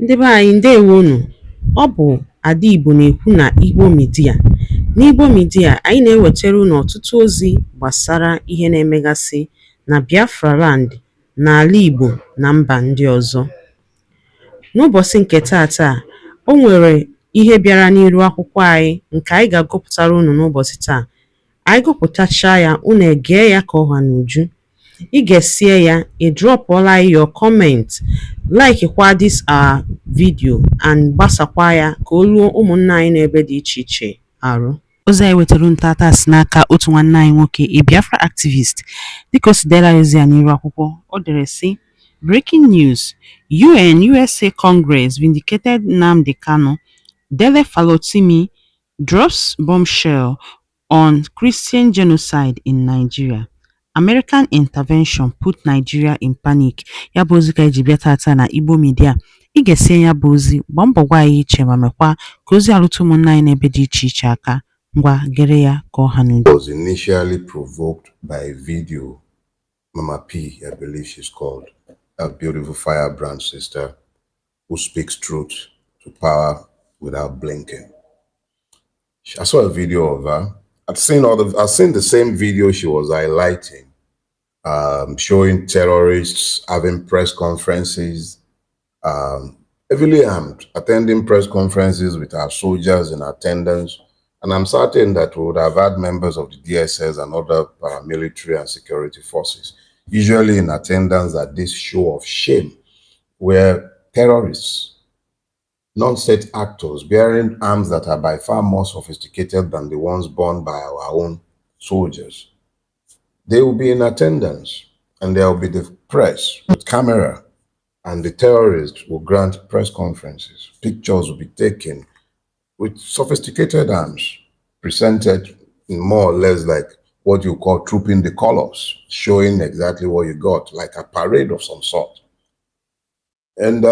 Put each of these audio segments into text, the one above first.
Ndị be anyị ndewonu. Ọ bụ Ada Igbo na-ekwu na Igbo Media. N'Igbo Media, anyị na-ewetara unu ọtụtụ ozi gbasara ihe na-emegasị na Biafra Land, n'ala Igbo na mba ndị ọzọ. N'ụbọchị nke taata, o nwere ihe bịara n'iru akwụkwọ anyị nke anyị ga-agụpụtara unu n'ụbọchị taa. Anyị gụpụtachaa ya, unu egee ya ka ọha n'uju. Ị ga-esie ya, ị drọpụọla your comment, like kwa this our video and gbasakwa ya ka o ruo ụmụnna anyị n'ebe dị iche iche arụ. Ozi anyị wetara ntata si n'aka otu nwanne anyị nwoke, a Biafra activist. Dịka o si dela ozi ya n'iru akwụkwọ, o dere sị: Breaking news: UN-USA Congress vindicated Nnamdi Kanu. Dele Farotimi drops bombshell on Christian genocide in Nigeria. American intervention put Nigeria in panic. Ya bụ ozi ka eji bịa tata na Igbo Media. Ị ga-esi ya bụ ozi, gbaa mbọ gwa anyị iche ma mekwa ka ozi arụtụ ụmụnna anyị n'ebe dị iche iche aka. Ngwa gere ya ka ọha n'udo. Was initially provoked by a video Mama P, I believe she's called, a beautiful firebrand sister who speaks truth to power without blinking. I saw a video of her. I've seen the same video she was highlighting, showing terrorists having press conferences, heavily armed, attending press conferences with our soldiers in attendance. And I'm certain that we would have had members of the DSS and other paramilitary and security forces, usually in attendance at this show of shame, where terrorists, non-state actors bearing arms that are by far more sophisticated than the ones borne by our own soldiers, they will be in attendance, and there will be the press with camera, and the terrorists will grant press conferences. Pictures will be taken with sophisticated arms, presented in more or less like what you call trooping the colors, showing exactly what you got, like a parade of some sort. And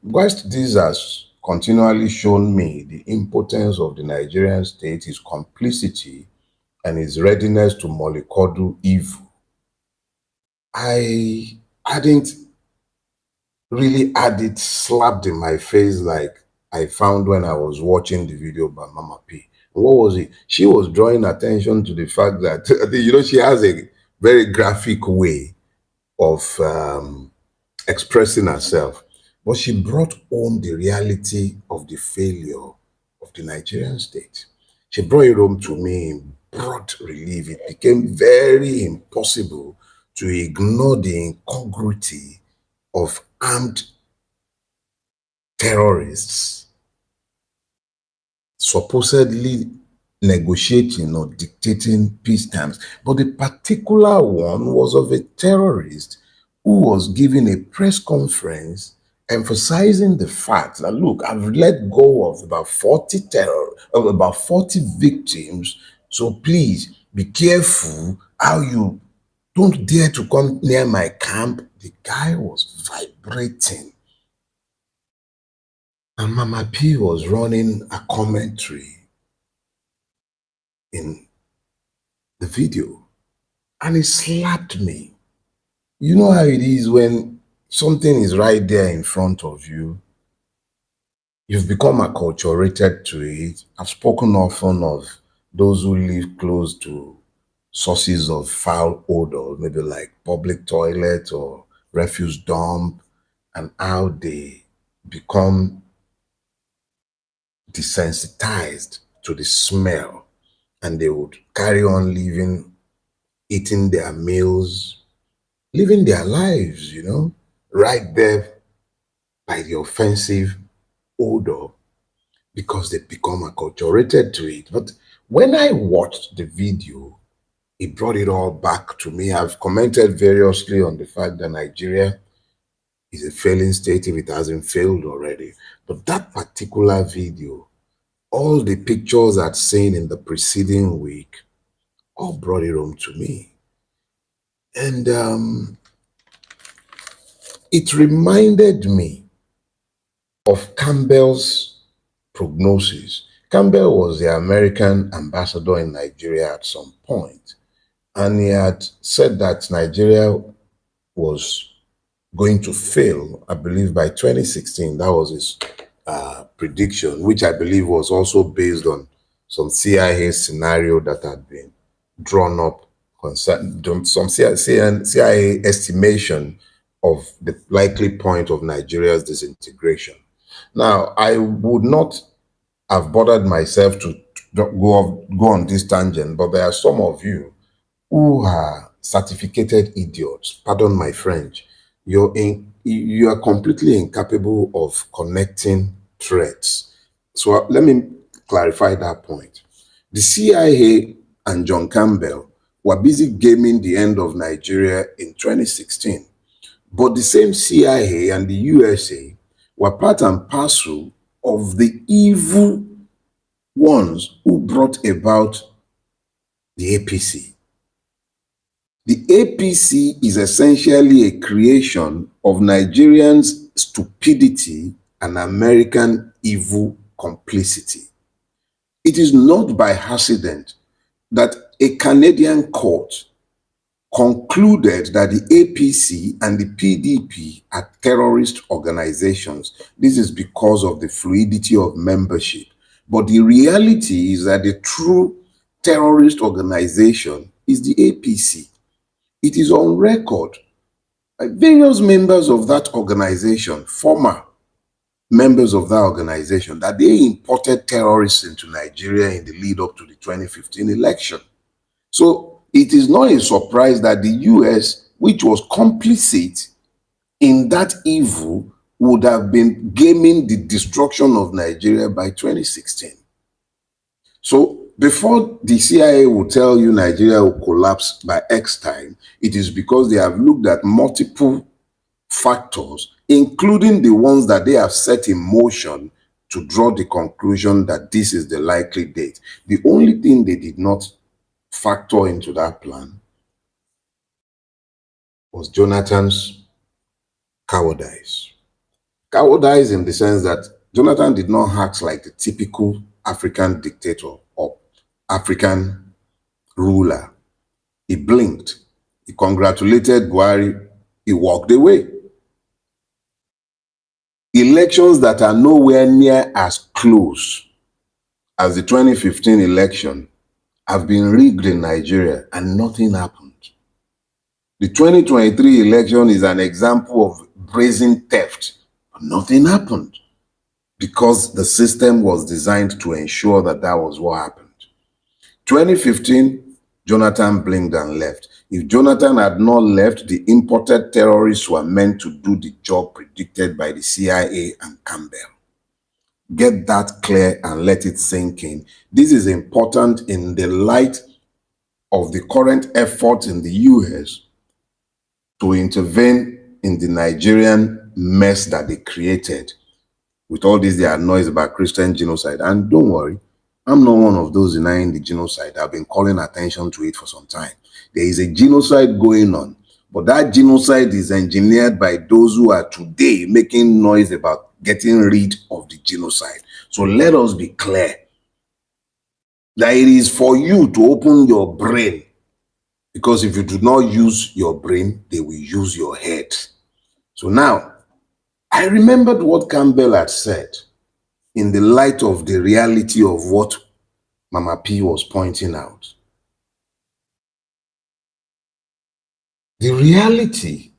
whilst this has continually shown me the impotence of the Nigerian state, its complicity, and its readiness to mollycoddle evil, I hadn't really had it slapped in my face like I found when I was watching the video by Mama P. What was it? She was drawing attention to the fact that, you know, she has a very graphic way of expressing herself. But she brought home the reality of the failure of the Nigerian state. She brought it home to me in broad relief. It became very impossible to ignore the incongruity of armed terrorists supposedly negotiating or dictating peace terms. But the particular one was of a terrorist who was giving a press conference emphasizing the fact that, look, I've let go of about 40 victims, so please be careful how you don't dare to come near my camp. The guy was vibrating. And Mama P was running a commentary in the video. And it slapped me. You know how it is when something is right there in front of you. You've become acculturated to it. I've spoken often of those who live close to sources of foul odor, maybe like public toilet or refuse dump, and how they become desensitized to the smell, and they would carry on living, eating their meals, living their lives, you know, right there by the offensive odor, because they become acculturated to it. But when I watched the video, it brought it all back to me. I've commented variously on the fact that Nigeria is a failing state if it hasn't failed already. But that particular video, all the pictures I'd seen in the preceding week, all brought it home to me. And it reminded me of Campbell's prognosis. Campbell was the American ambassador in Nigeria at some point, and he had said that Nigeria was going to fail, I believe, by 2016. That was his prediction, which I believe was also based on some CIA scenario that had been drawn up, some CIA estimation of the likely point of Nigeria's disintegration. Now, I would not have bothered myself to go on this tangent, but there are some of you who are certificated idiots. Pardon my French. You are completely incapable of connecting threads. So let me clarify that point. The CIA and John Campbell were busy gaming the end of Nigeria in 2016. But the same CIA and the USA were part and parcel of the evil ones who brought about the APC. The APC is essentially a creation of Nigerians' stupidity and American evil complicity. It is not by accident that a Canadian court concluded that the APC and the PDP are terrorist organizations. This is because of the fluidity of membership. But the reality is that the true terrorist organization is the APC. It is on record. Various members of that organization, former members of that organization, that they imported terrorists into Nigeria in the lead up to the 2015 election. So it is not a surprise that the US, which was complicit in that evil, would have been gaming the destruction of Nigeria by 2016. So before the CIA will tell you Nigeria will collapse by X time, it is because they have looked at multiple factors, including the ones that they have set in motion to draw the conclusion that this is the likely date. The only thing they did not factor into that plan was Jonathan's cowardice. Cowardice in the sense that Jonathan did not act like the typical African dictator or African ruler. He blinked. He congratulated Buhari. He walked away. Elections that are nowhere near as close as the 2015 election have been rigged in Nigeria and nothing happened. The 2023 election is an example of brazen theft, but nothing happened because the system was designed to ensure that that was what happened. 2015, Jonathan blinked and left. If Jonathan had not left, the imported terrorists were meant to do the job predicted by the CIA and Campbell. Get that clear and let it sink in. This is important in the light of the current effort in the US to intervene in the Nigerian mess that they created with all this their noise about Christian genocide. And don't worry, I'm not one of those denying the genocide. I've been calling attention to it for some time. There is a genocide going on, but that genocide is engineered by those who are today making noise about getting rid of the genocide. So let us be clear that it is for you to open your brain, because if you do not use your brain, they will use your head. So now, I remembered what Campbell had said in the light of the reality of what Mama P was pointing out. The reality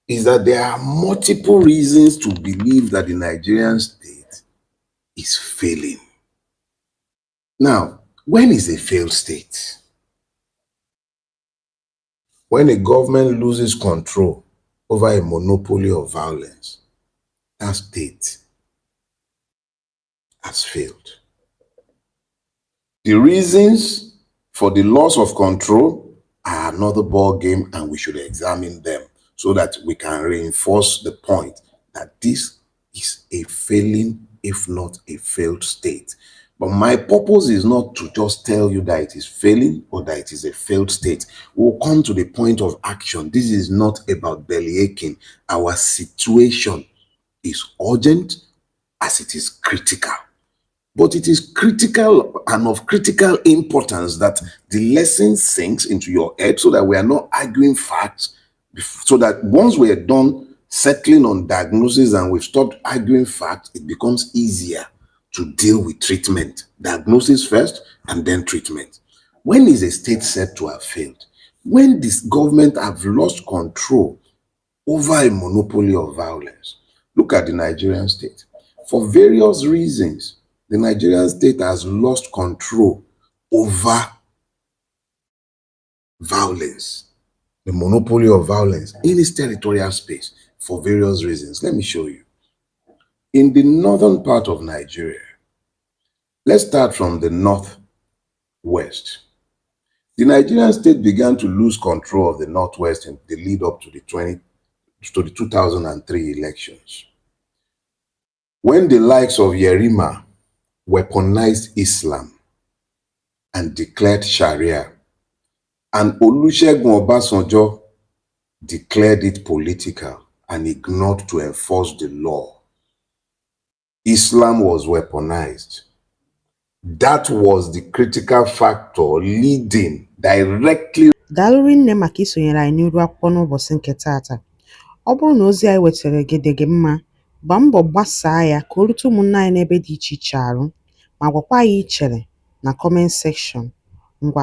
is that there are multiple reasons to believe that the Nigerian state is failing. Now, when is a failed state? When a government loses control over a monopoly of violence, that state has failed. The reasons for the loss of control are another ball game, and we should examine them so that we can reinforce the point that this is a failing, if not a failed state. But my purpose is not to just tell you that it is failing or that it is a failed state. We'll come to the point of action. This is not about belly aching. Our situation is urgent as it is critical. But it is critical and of critical importance that the lesson sinks into your head so that we are not arguing facts, so that once we are done settling on diagnosis and we've stopped arguing facts, it becomes easier to deal with treatment. Diagnosis first and then treatment. When is a state said to have failed? When this government have lost control over a monopoly of violence. Look at the Nigerian state. For various reasons, the Nigerian state has lost control over violence, the monopoly of violence in its territorial space for various reasons. Let me show you. In the northern part of Nigeria, let's start from the northwest. The Nigerian state began to lose control of the northwest in the lead up to the 2003 elections, when the likes of Yerima weaponized Islam and declared Sharia, and Olusegun Obasanjo declared it political and ignored to enforce the law. Islam was weaponized. That was the critical factor leading directly. Daalụ rinne maka isonyere anyị n'iru akwụkwọ n'ụbọchị nke taata. Ọ bụrụ na ozi anyị wetara gị dị gị mma, gbaa mbọ gbasaa ya ka o rute ụmụnna anyị n'ebe dị iche iche arụ, ma gwakwa anyị ichere na kọment sekshọn. Ngwa